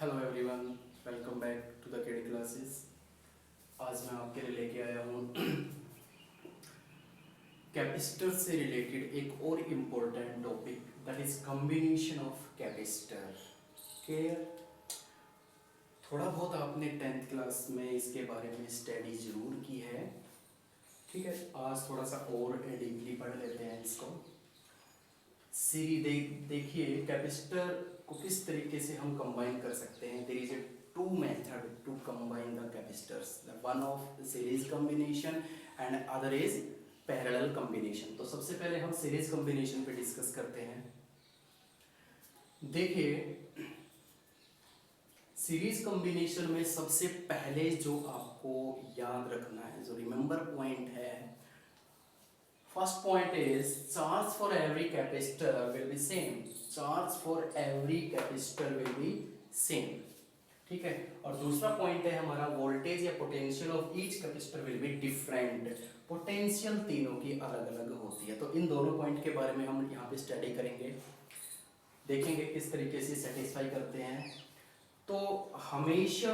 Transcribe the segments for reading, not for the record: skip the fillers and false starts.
Hello everyone, welcome back to the KD classes. आज मैं आपके लिए लेके आया हूँ कैपेसिटर से रिलेटेड एक और important topic, that is combination of capacitor के। थोड़ा बहुत आपने 10th क्लास में इसके बारे में स्टडी जरूर की है, ठीक है। आज थोड़ा सा और डीपली पढ़ लेते हैं इसको। देखिए कैपेसिटर को किस तरीके से हम कंबाइन कर सकते हैं। There is a two method to combine the capacitors, one of series combination and other is parallel combination. तो सबसे पहले हम सीरीज कॉम्बिनेशन पे डिस्कस करते हैं। देखिए सीरीज कॉम्बिनेशन में सबसे पहले जो आपको याद रखना है, जो रिमेंबर पॉइंट है, first point is charge for every capacitor will be same. Charge for every capacitor will be same. ठीक है। और दूसरा पॉइंट है हमारा वोल्टेज या potential of each capacitor will be different. Potential तीनों की अलग अलग होती है। तो इन दोनों पॉइंट के बारे में हम यहाँ पे स्टडी करेंगे, देखेंगे किस तरीके से सेटिस्फाई करते हैं। तो हमेशा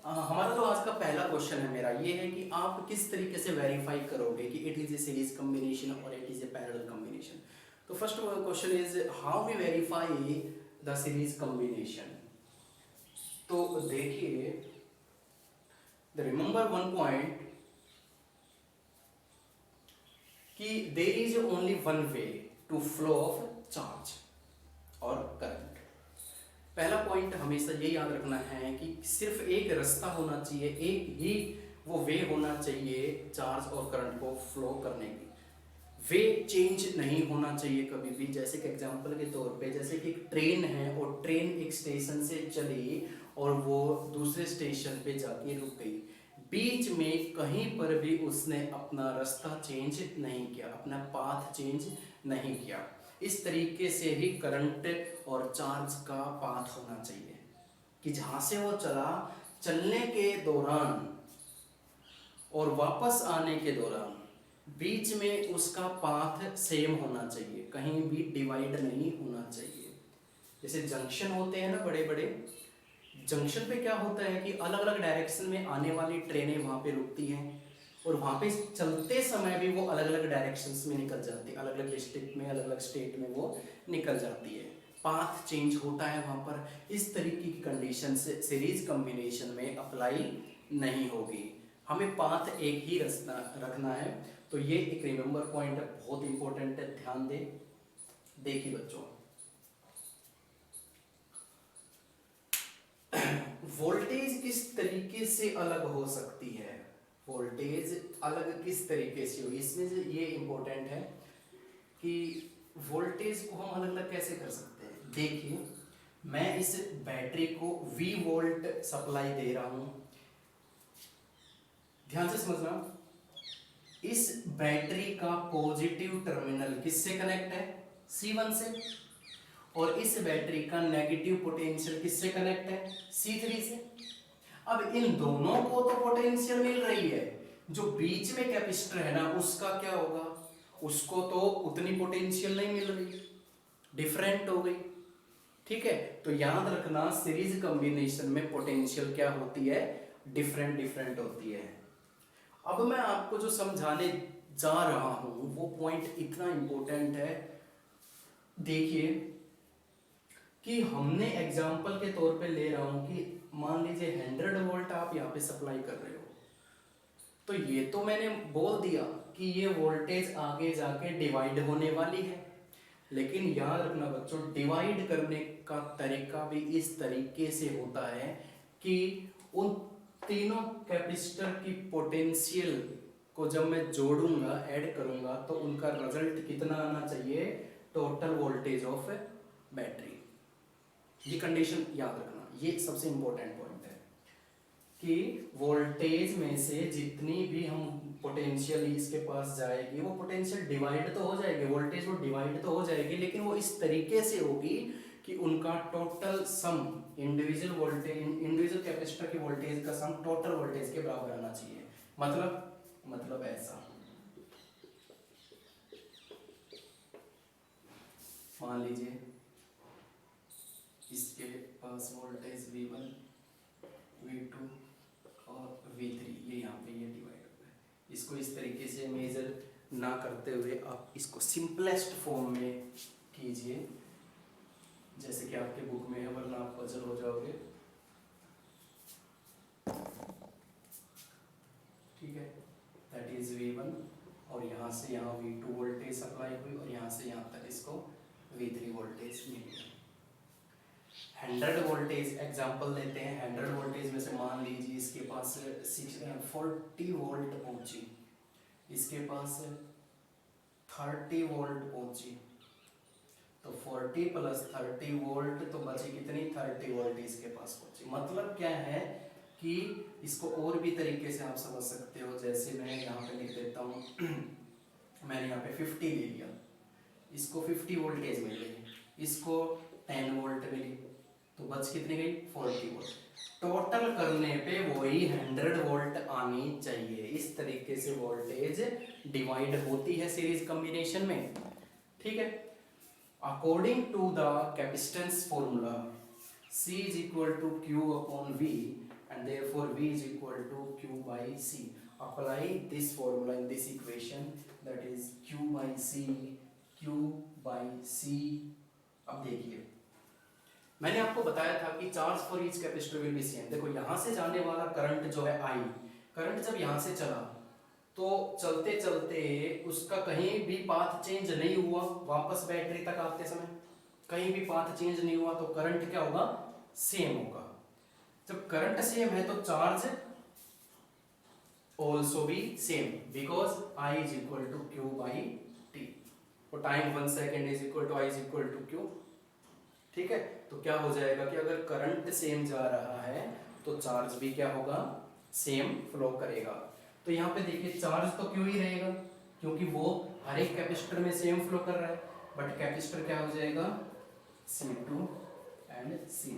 हमारा जो आज का पहला क्वेश्चन है मेरा ये है कि आप किस तरीके से वेरीफाई करोगे कि it is a series combination और it is a parallel combination. तो first question is how we verify the series combination. तो देखिए द रिमेंबर वन पॉइंट कि there is only one way to flow of charge और current. पहला पॉइंट हमेशा ये याद रखना है कि सिर्फ एक रास्ता होना चाहिए, एक ही वो वे होना चाहिए चार्ज और करंट को फ्लो करने की। वे चेंज नहीं होना चाहिए कभी भी। जैसे कि एग्जांपल के तौर पे, जैसे कि एक ट्रेन है और ट्रेन एक स्टेशन से चली और वो दूसरे स्टेशन पे जाके रुक गई, बीच में कहीं पर भी उसने अपना रास्ता चेंज नहीं किया, अपना पाथ चेंज नहीं किया। इस तरीके से ही करंट और चार्ज का पाथ होना चाहिए कि जहां से वो चला, चलने के दौरान और वापस आने के दौरान बीच में उसका पाथ सेम होना चाहिए, कहीं भी डिवाइड नहीं होना चाहिए। जैसे जंक्शन होते हैं ना बड़े बड़े, जंक्शन पे क्या होता है कि अलग अलग डायरेक्शन में आने वाली ट्रेनें वहां पे रुकती हैं और वहां पे चलते समय भी वो अलग अलग डायरेक्शंस में निकल जाती है, अलग अलग डिस्ट्रिक्ट में, अलग अलग स्टेट में वो निकल जाती है, पाथ चेंज होता है वहां पर। इस तरीके की कंडीशन से सीरीज कॉम्बिनेशन में अप्लाई नहीं होगी। हमें पाथ एक ही रखना है। तो ये एक रिमेंबर पॉइंट है, बहुत इंपॉर्टेंट है, ध्यान दें। देखिए बच्चों, वोल्टेज किस तरीके से अलग हो सकती है, वोल्टेज अलग किस तरीके से हो, इसमें से ये इंपॉर्टेंट है कि वोल्टेज को हम अलग अलग कैसे कर सकते हैं। देखिए मैं इस बैटरी को V वोल्ट सप्लाई दे रहा हूं, ध्यान से समझना। इस बैटरी का पॉजिटिव टर्मिनल किससे कनेक्ट है, C1 से, और इस बैटरी का नेगेटिव पोटेंशियल किससे कनेक्ट है, C3 से। अब इन दोनों को तो पोटेंशियल मिल रही है, जो बीच में कैपेसिटर है ना उसका क्या होगा, उसको तो उतनी पोटेंशियल नहीं मिल रही, डिफरेंट हो गई। ठीक है, तो याद रखना सीरीज कॉम्बिनेशन में पोटेंशियल क्या होती है, डिफरेंट डिफरेंट होती है। अब मैं आपको जो समझाने जा रहा हूं वो पॉइंट इतना इंपॉर्टेंट है। देखिए कि हमने एग्जाम्पल के तौर पे ले रहा हूं कि मान लीजिए 100 वोल्ट आप यहाँ पे सप्लाई कर रहे हो, तो ये तो मैंने बोल दिया कि ये वोल्टेज आगे जाके डिवाइड होने वाली है। लेकिन याद रखना बच्चों, डिवाइड करने का तरीका भी इस तरीके से होता है कि उन तीनों कैपेसिटर की पोटेंशियल को जब मैं जोड़ूंगा, ऐड करूंगा, तो उनका रिजल्ट कितना आना चाहिए, टोटल वोल्टेज ऑफ बैटरी। ये कंडीशन याद रखना, ये सबसे इंपॉर्टेंट पॉइंट है कि वोल्टेज में से जितनी भी हम पोटेंशियल इसके पास जाएगी वो पोटेंशियल डिवाइड तो हो जाएगी, वोल्टेज वो डिवाइड तो हो जाएगी, लेकिन वो इस तरीके से होगी कि उनका total sum, individual voltage, individual capacitor की वोल्टेज का सम टोटल वोल्टेज के बराबर आना चाहिए। मतलब ऐसा, मान लीजिए इसके पास वोल्टेज V1, V2 और V3, ये यहाँ पे ये डिवाइड हो गया। इसको इस तरीके से मेजर ना करते हुए आप इसको सिंपलेस्ट फॉर्म में कीजिए, जैसे कि आपके बुक में है, वरना आप पजल हो जाओगे। ठीक है, दैट इज V1 और यहाँ से यहाँ V2 वोल्टेज सप्लाई हुई और यहाँ से यहाँ तक इसको V3 वोल्टेज मिल गया। 100 वोल्टेज एग्जांपल लेते हैं। 100 वोल्टेज में से मान लीजिए इसके पास 40 वोल्ट पहुंची, इसके पास 30 वोल्ट पहुंची, तो 40 प्लस 30 वोल्ट तो बची कितनी, 30 वोल्ट इसके पास पहुंची। मतलब क्या है कि इसको और भी तरीके से आप समझ सकते हो, जैसे मैं यहाँ पे लिख देता हूँ मैंने यहाँ पे 50 ले लिया, इसको 50 वोल्टेज मिल गई, इसको 10 वोल्ट मिली, तो बच कितनी गई, 40 वोल्ट। टोटल करने पे वही 100 वोल्ट आनी चाहिए। इस तरीके से वोल्टेज डिवाइड होती है सीरीज कॉम्बिनेशन में। ठीक है, according to the capacitance formula C is equal to Q upon V and therefore V is equal to Q by C. Apply this formula in this equation, that is Q by C, Q by C. अब देखिए, मैंने आपको बताया था कि charge for each capacitor will be same. देखो यहाँ से जाने वाला करंट जो है I, करंट जब यहाँ से चला तो चलते चलते उसका कहीं भी पाथ चेंज नहीं हुआ, वापस बैटरी तक आते समय कहीं भी पाथ चेंज नहीं हुआ, तो करंट क्या होगा, सेम होगा। जब करंट सेम है तो चार्ज ऑल्सो भी same, because I is equal to Q by T, और time 1 second is equal to I is equal to Q। ठीक है, तो क्या हो जाएगा कि अगर करंट सेम जा रहा है तो चार्ज भी क्या होगा, सेम फ्लो करेगा। तो यहाँ पे देखिए चार्ज तो क्यों ही रहेगा, क्योंकि वो हर एक कैपेसिटर में सेम फ्लो कर रहा है, बट कैपेसिटर क्या हो जाएगा, C2 एंड C3।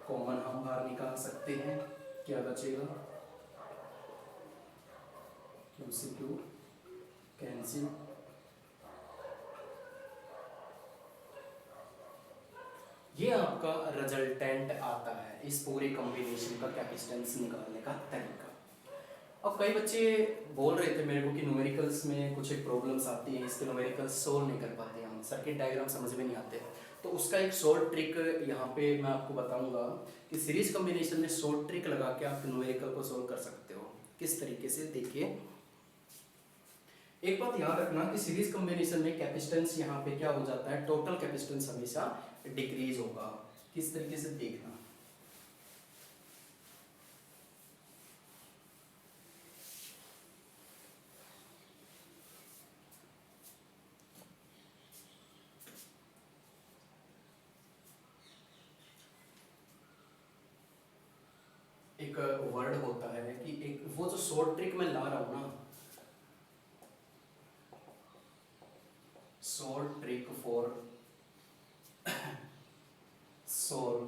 कॉमन हम बाहर निकाल सकते हैं, क्या बचेगा, QC2 कैंसिल, ये आपका रिजल्टेंट आता है इस पूरे कॉम्बिनेशन का कैपेसिटेंस निकालने का तरीका। अब कई बच्चे बोल रहे थे मेरे को कि न्यूमेरिकल्स में कुछ एक प्रॉब्लम्स आती हैं, इसके न्यूमेरिकल्स सोल्व नहीं कर पाते हम, सर्किट डायग्राम समझ में नहीं आते, तो उसका एक शॉर्ट ट्रिक यहाँ पे मैं आपको बताऊंगा कि सीरीज कॉम्बिनेशन में शॉर्ट ट्रिक लगा के आप न्यूमेरिकल को सोल्व कर सकते हो। किस तरीके से, देखिए एक बात याद रखना कि सीरीज कॉम्बिनेशन में कैपेसिटेंस यहाँ पे क्या हो जाता है, टोटल कैपेसिटेंस हमेशा डिक्रीज होगा। किस तरीके से देखना, एक वर्ड होता है कि एक वो जो शॉर्ट ट्रिक मैं ला रहा हूं ना, short trick for solve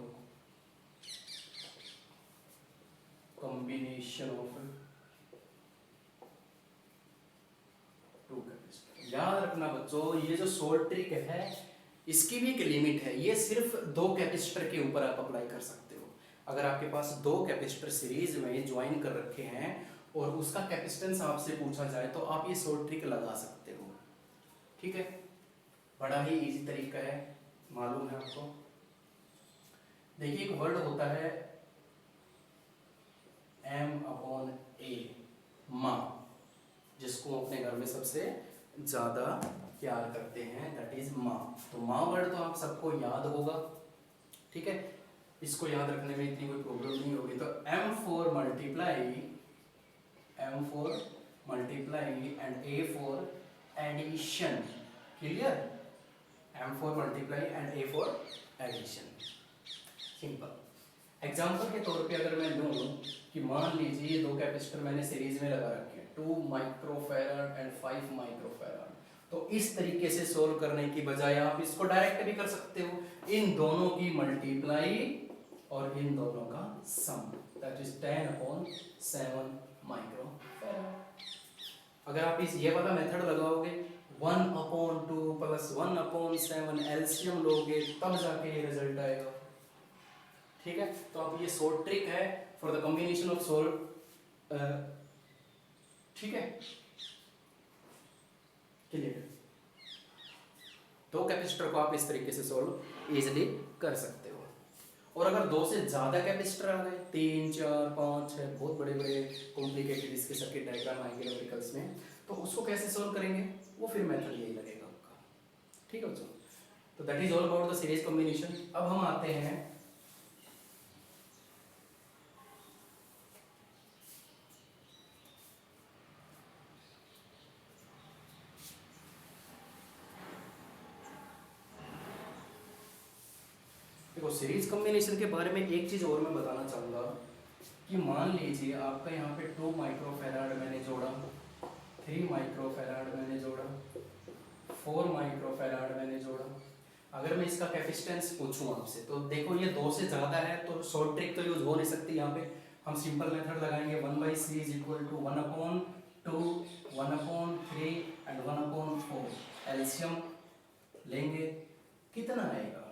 combination of two capacitor. याद रखना बच्चों, ये जो शॉर्ट ट्रिक है इसकी भी एक लिमिट है, ये सिर्फ 2 कैपेसिटर के ऊपर आप अप्लाई कर सकते हो। अगर आपके पास 2 कैपेसिटर सीरीज में ज्वाइन कर रखे हैं और उसका कैपेसिटेंस आपसे पूछा जाए तो आप ये शॉर्ट ट्रिक लगा सकते हो। ठीक है, बड़ा ही इजी तरीका है, मालूम है आपको। देखिए एक वर्ड होता है M/A, माँ, जिसको अपने घर में सबसे ज्यादा प्यार करते हैं, दैट इज माँ। तो माँ वर्ड तो आप सबको याद होगा। ठीक है, इसको याद रखने में इतनी कोई प्रॉब्लम नहीं होगी। तो M4 multiply and A for addition, clear, M4 multiply and A for addition, simple. Example के तौर पे अगर मैं लूँ कि मान लीजिए 2 कैपेसिटर मैंने सीरीज में लगा रखे हैं, 2 माइक्रोफैराड एंड 5 माइक्रोफैराड, तो इस तरीके से सोल्व करने की बजाय आप इसको डायरेक्ट भी कर सकते हो, इन दोनों की मल्टीप्लाई और इन दोनों का सम, दैट इज 10/7 माइक्रोफैराड। अगर आप इस ये वाला मेथड लगाओगे 1/2 + 1/7 एलसीएम लोगे तब जाके ये रिजल्ट आएगा। ठीक है, तो अब ये शॉर्ट ट्रिक है for the combination of solve, ठीक है, क्लियर। दो कैपेसिटर को आप इस तरीके से सोल्व इजिली कर सकते हो। और अगर दो से ज्यादा कैपेसिटर आ गए, 3 4 5 6, बहुत बड़े बड़े कॉम्प्लिकेटेड इसके सर्किट डायग्राम आएंगे न्यूमेरिकल्स में, तो उसको कैसे सोल्व करेंगे, वो फिर मेथड यही लगेगा आपका, ठीक है बच्चों। तो that is all about the series combination. अब हम आते हैं देखो सीरीज कॉम्बिनेशन के बारे में एक चीज और मैं बताना चाहूंगा कि मान लीजिए आपका यहाँ पे 2 माइक्रोफैराड मैंने जोड़ा, 3 माइक्रोफैराड मैंने जोड़ा, 4 माइक्रोफैराड मैंने जोड़ा। अगर मैं इसका कैपेसिटेंस पूछूं आपसे, तो देखो ये 2 से ज़्यादा है तो शॉर्ट ट्रिक तो यूज हो नहीं सकती। यहाँ पे हम सिंपल मेथड लगाएंगे, 1/c is equal to 1/2, 1/3 and 1/4। LCM लेंगे, कितना आएगा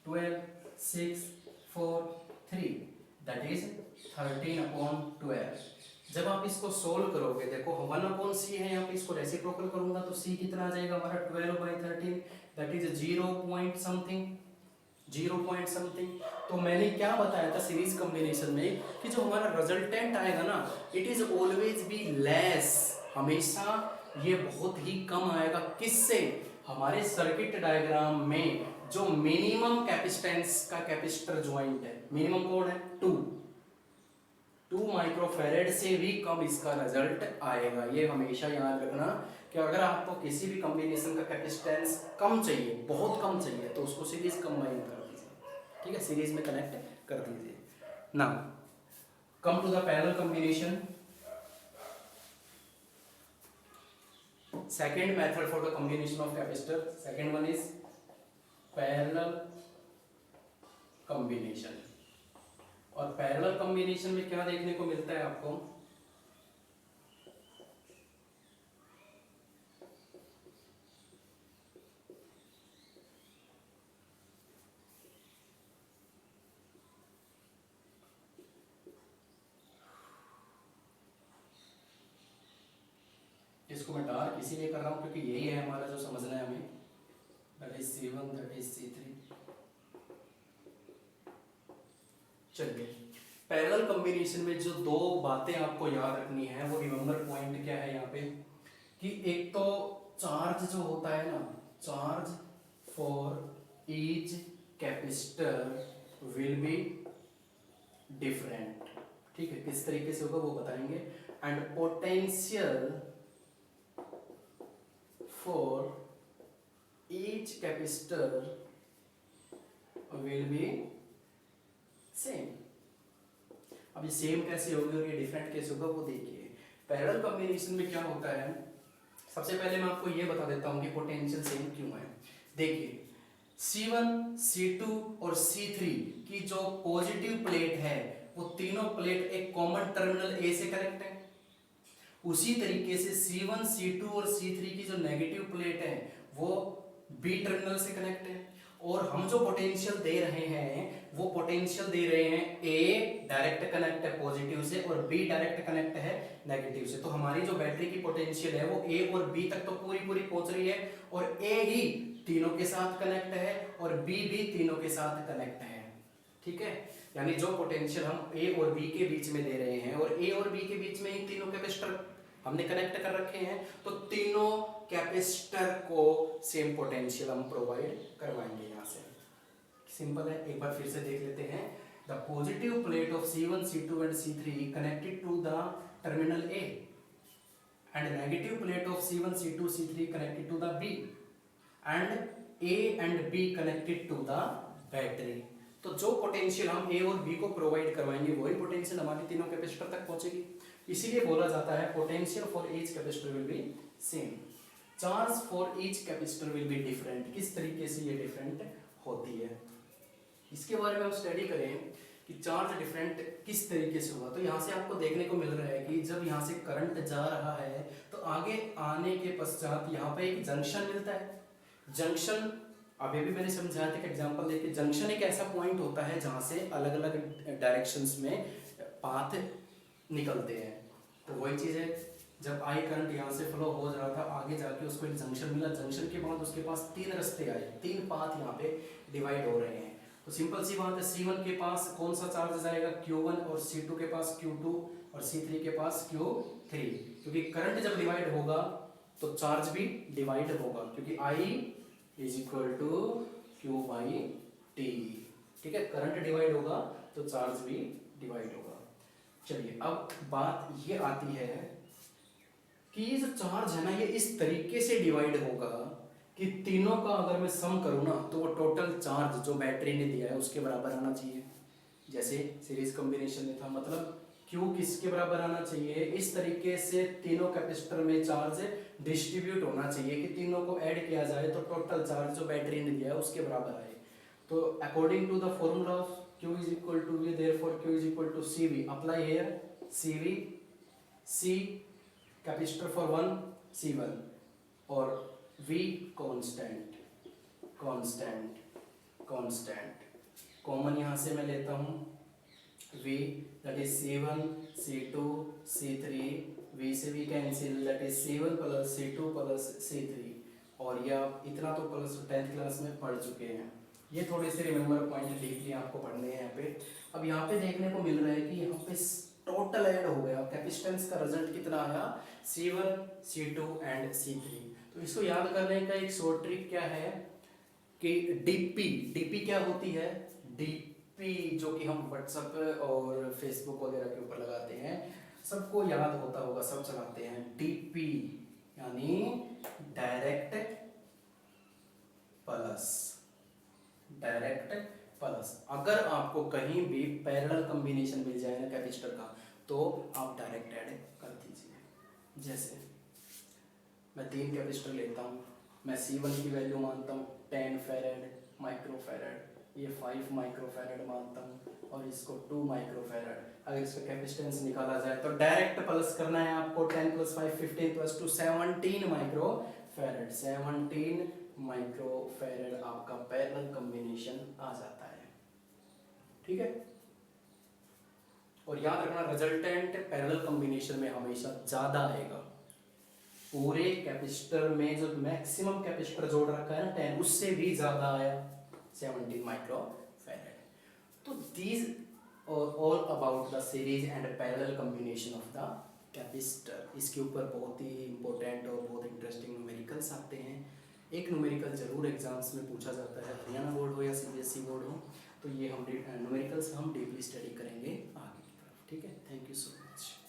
12, 6, 4, 3, दैट इज 13/12। जब आप इसको सोल्व करोगे, देखो 1/c है यहाँ पे, इसको रेसिप्रोकल करूंगा तो c कितना आ जाएगा हमारा 12/13, that is 0 point something, 0 point something. तो मैंने क्या बताया था सीरीज कॉम्बिनेशन में कि जो हमारा रिजल्टेंट आएगा ना, it is always be less, हमेशा ये बहुत ही कम आएगा। किससे, हमारे सर्किट डायग्राम में जो मिनिमम कैपेसिटेंस का कैपेसिटर ज्वाइंट है, मिनिमम कौन है 2 माइक्रोफैरेड से भी कम इसका रिजल्ट आएगा। ये हमेशा याद रखना कि अगर आपको किसी भी कॉम्बिनेशन का कैपेसिटेंस कम चाहिए, बहुत कम चाहिए, तो उसको सीरीज कंबाइन कर दीजिए, ठीक है, सीरीज में कनेक्ट कर दीजिए। Now come to the parallel combination. Second method for the combination of capacitor, second one is parallel combination. और पैरेलल कॉम्बिनेशन में क्या देखने को मिलता है आपको, इसको मैं डार्क इसीलिए कर रहा हूं क्योंकि यही है हमारा जो समझना है हमें, that is C1, that is C3। चलिए, पैरेलल कॉम्बिनेशन में जो दो बातें आपको याद रखनी है, वो रिमेंबर पॉइंट क्या है यहाँ पे, कि एक तो चार्ज जो होता है ना, charge for each capacitor will be different, ठीक है, किस तरीके से होगा वो बताएंगे। And potential for each capacitor will be same. अब ये सेम कैसे होगी और ये डिफरेंट कैसे होगा वो देखिए। पैरेलल कॉम्बिनेशन में क्या होता है, सबसे पहले मैं आपको ये बता देता हूँ कि पोटेंशियल सेम क्यों है। देखिए C1, C2 और C3 की जो पॉजिटिव प्लेट है, वो तीनों प्लेट एक कॉमन टर्मिनल A से कनेक्ट है। उसी तरीके से C1, C2 और C3 की जो नेगेटिव प्लेट है, वो B टर्मिनल से कनेक्ट है। और हम जो पोटेंशियल दे रहे हैं, वो पोटेंशियल दे रहे हैं A डायरेक्ट कनेक्ट है पॉजिटिव से और B डायरेक्ट कनेक्ट है नेगेटिव से। तो हमारी जो बैटरी की पोटेंशियल है वो A और B तक तो पूरी पूरी पहुंच रही है, और A ही तीनों के साथ कनेक्ट है और B भी तीनों के साथ कनेक्ट है, ठीक है। यानी जो पोटेंशियल हम A और B के बीच में दे रहे हैं, और A और B के बीच में ही तीनों कैपेसिटर हमने कनेक्ट कर रखे हैं, तो तीनों कैपेसिटर को सेम पोटेंशियल हम प्रोवाइड करवाएंगे। यहाँ से सिंपल है, एक बार फिर से देख लेते हैं। The positive plate of C1, C2 and C3 connected to the terminal A and negative plate of C1, C2, C3 connected to the B and A and B connected to the battery. तो जो potential हम A और B को provide करवाएंगे, वही potential हमारी तीनों capacitor तक पहुंचेगी। इसीलिए बोला जाता है potential for each capacitor will be same, charge for each capacitor will be different. किस तरीके से ये डिफरेंट होती है, इसके बारे में हम स्टडी करें कि चार्ज डिफरेंट किस तरीके से होगा। तो यहाँ से आपको देखने को मिल रहा है कि जब यहाँ से करंट जा रहा है, तो आगे आने के पश्चात यहाँ पे एक जंक्शन मिलता है। जंक्शन अभी भी मैंने समझाया था कि एग्जांपल देखिए, जंक्शन एक ऐसा पॉइंट होता है जहाँ से अलग अलग डायरेक्शंस में पाथ निकलते हैं। तो वही चीज़ है, जब आई करंट यहाँ से फ्लो हो रहा था, आगे जाके उसको एक जंक्शन मिला, जंक्शन के बाद उसके पास तीन रास्ते आए, तीन पाथ यहाँ पे डिवाइड हो रहे हैं। तो सिंपल सी बात है, C1 के पास कौन सा चार्ज जाएगा, Q1, और C2 के पास Q2, और C3 के पास Q3। क्योंकि करंट जब डिवाइड होगा तो चार्ज भी डिवाइड होगा, क्योंकि I is equal to Q by T. ठीक है, करंट डिवाइड होगा तो चार्ज भी डिवाइड होगा। चलिए अब बात ये आती है कि ये जो चार्ज है ना, ये इस तरीके से डिवाइड होगा कि तीनों का अगर मैं सम करूँ ना, तो वो टोटल चार्ज जो बैटरी ने दिया है उसके बराबर आना चाहिए। जैसे सीरीज कॉम्बिनेशन में था, मतलब Q किसके बराबर आना चाहिए, इस तरीके से तीनों कैपेसिटर में चार्ज डिस्ट्रीब्यूट होना चाहिए कि तीनों को ऐड किया जाए तो टोटल चार्ज जो बैटरी ने दिया है उसके बराबर आए। तो according to the formula of Q is equal to V, therefore Q is equal to CV, apply here CV, C capacitor for 1 C1, और V कांस्टेंट, कॉमन यहाँ से मैं लेता हूँ V, that is C1, C2, C3, V से V cancel, that is C1 plus C2 plus C3। और ये आप इतना तो प्लस 10th क्लास में पढ़ चुके हैं। ये थोड़े से रिमेंबर पॉइंट डीपली आपको पढ़ने हैं यहाँ पे। अब यहाँ पे देखने को मिल रहा है कि यहाँ पे टोटल ऐड हो गया, कैपेसिटेंस का रिजल्ट कितना आया, C1, C2 एंड C3। तो इसको याद करने का एक शॉर्ट ट्रिक क्या है कि डीपी क्या होती है, डीपी जो कि हम व्हाट्सएप और फेसबुक वगैरह के ऊपर लगाते हैं, सबको याद होता होगा, सब चलाते हैं। डीपी यानी डायरेक्ट प्लस। अगर आपको कहीं भी पैरेलल कॉम्बिनेशन मिल जाए ना कैपेसिटर का, तो आप डायरेक्ट ऐड कर दीजिए। जैसे मैं 3 कैपेसिटर लेता हूँ, मैं C1 की वैल्यू मानता हूँ 10 फेरेड माइक्रोफेरेड, ये 5 माइक्रोफेरेड मानता हूँ, और इसको 2 माइक्रोफेरेड। अगर इसका कैपेसिटेंस निकाला जाए तो डायरेक्ट प्लस करना है आपको, 10 प्लस 5 15 प्लस 2 17 माइक्रोफेरेड, 17 माइक्रोफेरेड आपका पैरेलल कॉम्बिनेशन आ जाता है। ठीक है, और याद रखना रिजल्टेंट पैरेलल कॉम्बिनेशन में हमेशा ज़्यादा आएगा। पूरे कैपेसिटर में जो मैक्सिमम कैपेसिटर जोड़ रखा है ना 10, उससे भी ज़्यादा आया 17 माइक्रोफेरेड। तो these all about the series and parallel combination of the capacitor. इसके ऊपर बहुत ही इंपॉर्टेंट और बहुत इंटरेस्टिंग न्यूमेरिकल्स आते हैं। एक न्यूमेरिकल जरूर एग्जाम्स में पूछा जाता है, हरियाणा बोर्ड हो या CBSE बोर्ड हो, तो ये हम न्यूमेरिकल्स हम डीपली स्टडी करेंगे आगे की तरफ। ठीक है, थैंक यू सो मच।